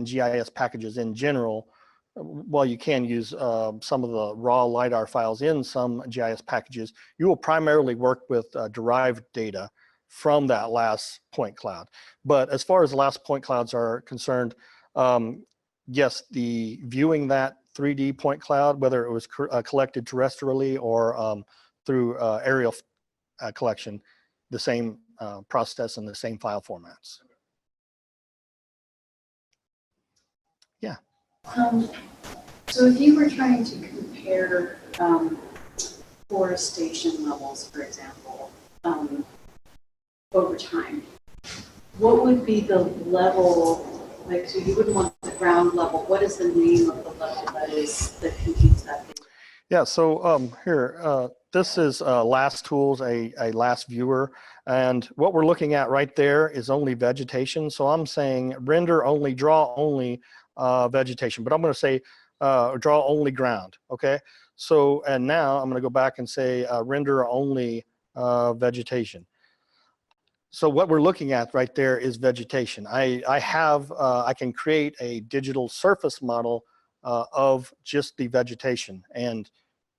GIS packages in general, while you can use some of the raw LiDAR files in some GIS packages, you will primarily work with derived data from that last point cloud. But as far as the last point clouds are concerned, yes, the viewing that 3D point cloud, whether it was collected terrestrially or through aerial collection, the same process and the same file formats. Yeah. So if you were trying to compare forestation levels, for example, over time, what would be the level, like, so you wouldn't want the ground level, what is the name of the level that computes that data? Yeah, so here, this is LAS Tools, a LAS viewer. And what we're looking at right there is only vegetation. So I'm saying render only, draw only vegetation, but I'm going to say draw only ground, okay? So, and now I'm going to go back and say render only vegetation. So what we're looking at right there is vegetation. I can create a digital surface model of just the vegetation, and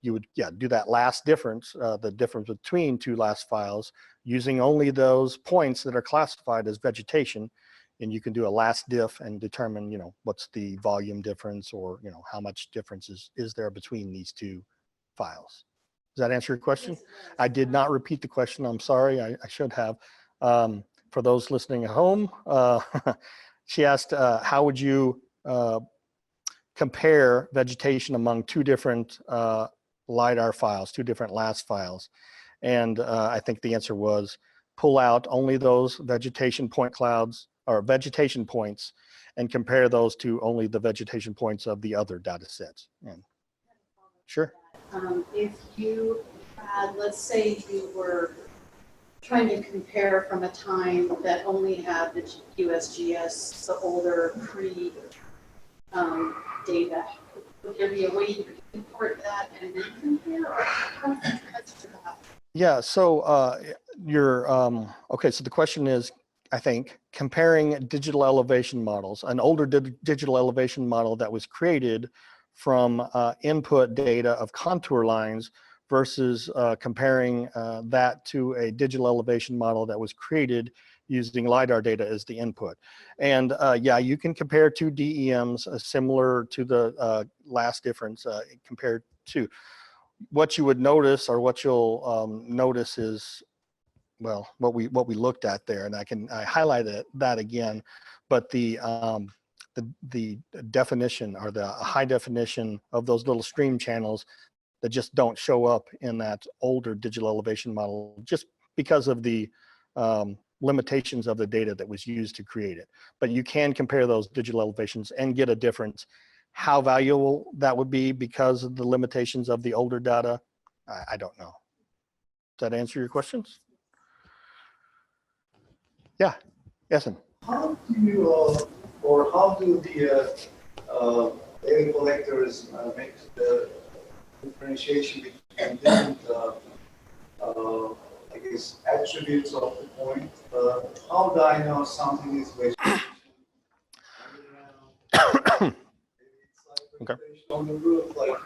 you would do that last difference, the difference between two LAS files, using only those points that are classified as vegetation, and you can do a LAS diff and determine what's the volume difference, or how much difference is there between these two files. Does that answer your question? I did not repeat the question. I'm sorry. I should have. For those listening at home, she asked, how would you compare vegetation among two different LiDAR files, two different LAS files? And I think the answer was pull out only those vegetation point clouds or vegetation points and compare those to only the vegetation points of the other data sets. And sure. If you had, let's say you were trying to compare from a time that only had the QSGS, the older pre data. Would there be a way you could import that and then compare? Or how does that? Yeah, so okay, so the question is, I think, comparing digital elevation models, an older digital elevation model that was created from input data of contour lines versus comparing that to a digital elevation model that was created using LiDAR data as the input. And yeah, you can compare two DEMs similar to the last difference compared to. What you would notice, or what you'll notice is, well, what we looked at there, and I highlighted that again, but the definition, or the high definition of those little stream channels that just don't show up in that older digital elevation model, just because of the limitations of the data that was used to create it. But you can compare those digital elevations and get a difference. How valuable that would be because of the limitations of the older data, I don't know. Does that answer your questions? Yeah, Essen. How do you, or how do the data collectors make the differentiation between different, I guess, attributes of the point? How do I know something is vegetation underground? Okay. On the roof, like,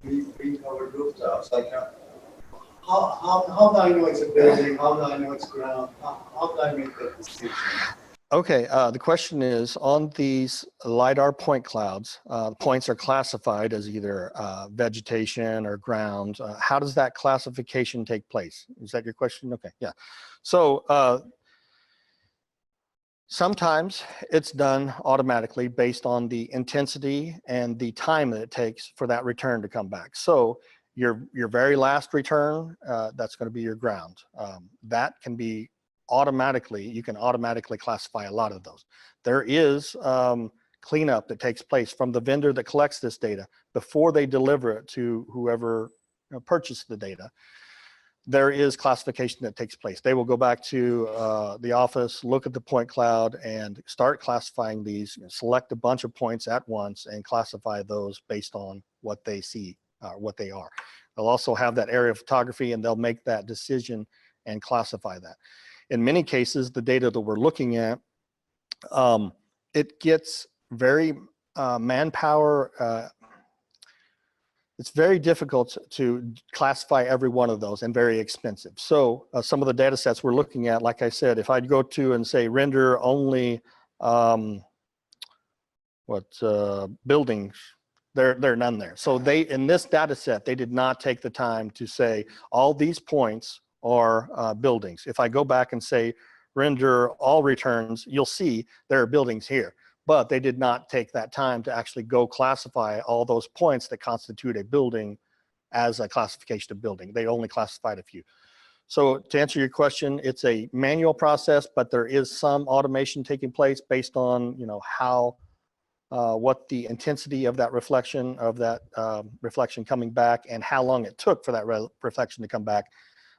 green covered rooftops, like, how do I know it's a building? How do I know it's ground? How do I make that distinction? Okay, the question is, on these LiDAR point clouds, points are classified as either vegetation or ground. How does that classification take place? Is that your question? Okay, yeah. So sometimes it's done automatically based on the intensity and the time that it takes for that return to come back. So your very last return, that's going to be your ground. That can be automatically, you can automatically classify a lot of those. There is cleanup that takes place from the vendor that collects this data before they deliver it to whoever purchased the data. There is classification that takes place. They will go back to the office, look at the point cloud, and start classifying these, select a bunch of points at once and classify those based on what they see, what they are. They'll also have that area of photography, and they'll make that decision and classify that. In many cases, the data that we're looking at, it gets very manpower, it's very difficult to classify every one of those, and very expensive. So some of the data sets we're looking at, like I said, if I'd go to and say render only buildings, there are none there. So they, in this data set, they did not take the time to say all these points are buildings. If I go back and say render all returns, you'll see there are buildings here. But they did not take that time to actually go classify all those points that constitute a building as a classification of building. They only classified a few. So to answer your question, it's a manual process, but there is some automation taking place based on, how, what the intensity of that reflection coming back, and how long it took for that reflection to come back.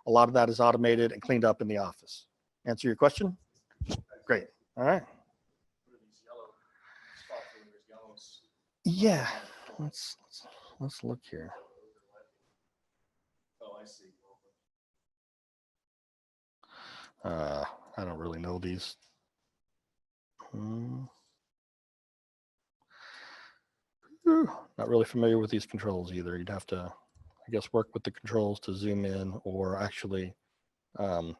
A lot of that is automated and cleaned up in the office. Answer your question? Great. All right. Yeah, let's look here. Oh, I see. I don't really know these. Not really familiar with these controls either. You'd have to, I guess, work with the controls to zoom in, or actually go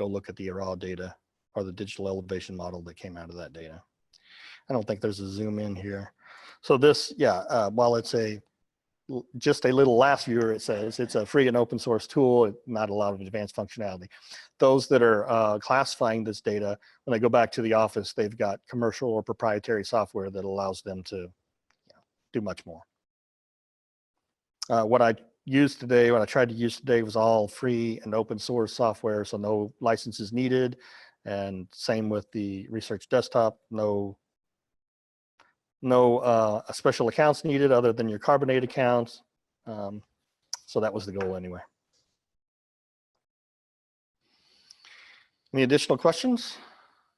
look at the raw data or the digital elevation model that came out of that data. I don't think there's a zoom in here. So this, yeah, while it's just a little last viewer, it says it's a free and open source tool, not a lot of advanced functionality. Those that are classifying this data, when they go back to the office, they've got commercial or proprietary software that allows them to do much more. What I tried to use today was all free and open source software, so no licenses needed. And same with the research desktop, no special accounts needed other than your Carbonate accounts. So that was the goal anyway. Any additional questions?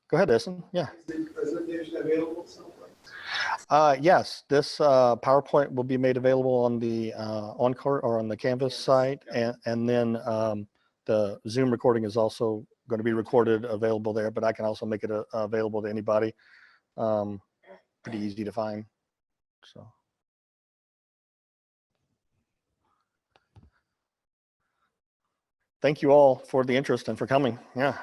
Go ahead, Essen. Yeah. Is the presentation available somewhere? Yes, this PowerPoint will be made available on the Encore or on the Canvas site, and then the Zoom recording is also going to be recorded, available there. But I can also make it available to anybody. Pretty easy to find. So. Thank you all for the interest and for coming. Yeah.